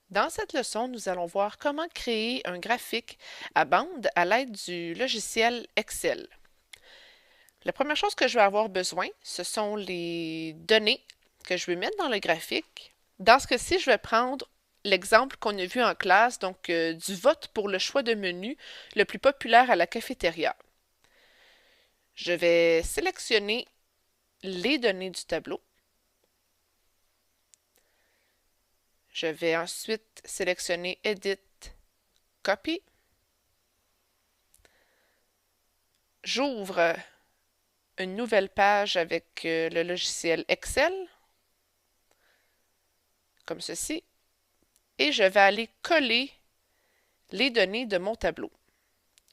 Dans cette leçon, nous allons voir comment créer un graphique à bande à l'aide du logiciel Excel. La première chose que je vais avoir besoin, ce sont les données que je vais mettre dans le graphique. Dans ce cas-ci, je vais prendre l'exemple qu'on a vu en classe, donc du vote pour le choix de menu le plus populaire à la cafétéria. Je vais sélectionner les données du tableau. Je vais ensuite sélectionner Edit, Copy. J'ouvre une nouvelle page avec le logiciel Excel, comme ceci, et je vais aller coller les données de mon tableau.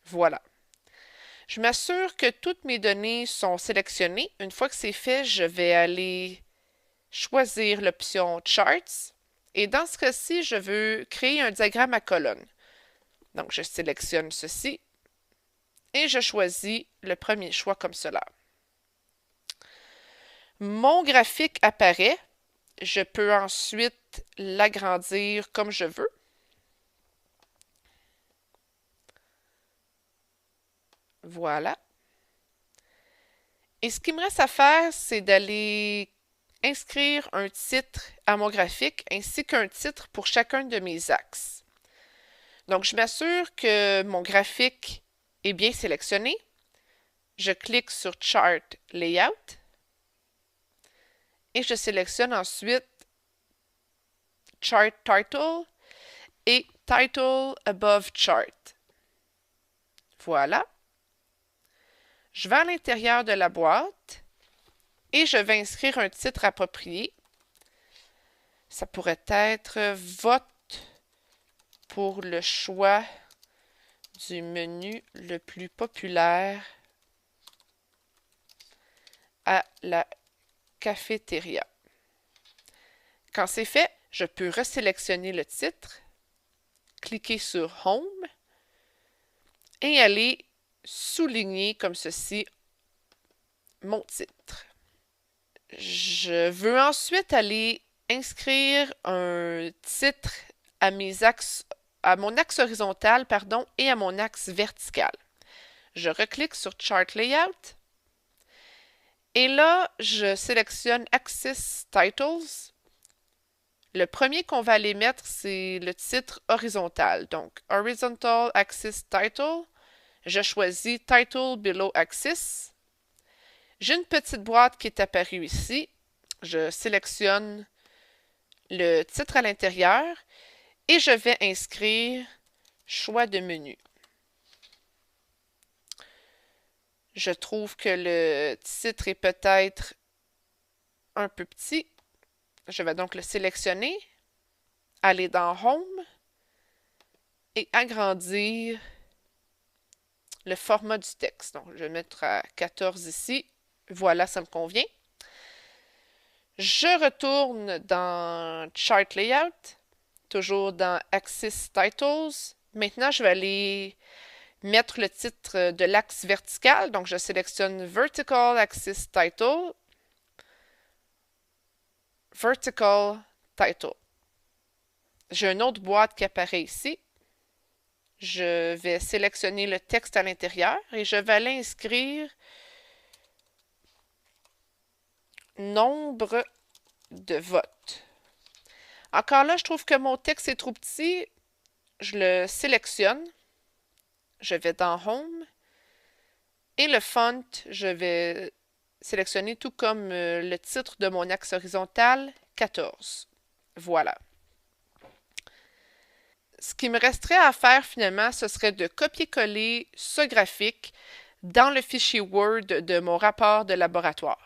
Voilà. Je m'assure que toutes mes données sont sélectionnées. Une fois que c'est fait, je vais aller choisir l'option Charts. Et dans ce cas-ci, je veux créer un diagramme à colonne. Donc, je sélectionne ceci et je choisis le premier choix comme cela. Mon graphique apparaît. Je peux ensuite l'agrandir comme je veux. Voilà. Et ce qu'il me reste à faire, c'est d'aller inscrire un titre à mon graphique ainsi qu'un titre pour chacun de mes axes. Donc, je m'assure que mon graphique est bien sélectionné. Je clique sur Chart Layout et je sélectionne ensuite Chart Title et Title Above Chart. Voilà. Je vais à l'intérieur de la boîte et je vais inscrire un titre approprié. Ça pourrait être Vote pour le choix du menu le plus populaire à la cafétéria. Quand c'est fait, je peux resélectionner le titre, cliquer sur Home et aller souligner comme ceci mon titre. Je veux ensuite aller inscrire un titre à mon axe horizontal, et à mon axe vertical. Je reclique sur Chart Layout et là, je sélectionne Axis Titles. Le premier qu'on va aller mettre, c'est le titre horizontal. Donc, Horizontal Axis Title. Je choisis Title Below Axis. J'ai une petite boîte qui est apparue ici. Je sélectionne le titre à l'intérieur et je vais inscrire choix de menu. Je trouve que le titre est peut-être un peu petit. Je vais donc le sélectionner, aller dans Home et agrandir le format du texte. Donc, je vais mettre à 14 ici. Voilà, ça me convient. Je retourne dans Chart Layout, toujours dans Axis Titles. Maintenant, je vais aller mettre le titre de l'axe vertical. Donc, je sélectionne Vertical Axis Title, Vertical Title. J'ai une autre boîte qui apparaît ici. Je vais sélectionner le texte à l'intérieur et je vais aller inscrire nombre de votes. Encore là, je trouve que mon texte est trop petit. Je le sélectionne. Je vais dans Home. Et le font, je vais sélectionner tout comme le titre de mon axe horizontal, 14. Voilà. Ce qui me resterait à faire finalement, ce serait de copier-coller ce graphique dans le fichier Word de mon rapport de laboratoire.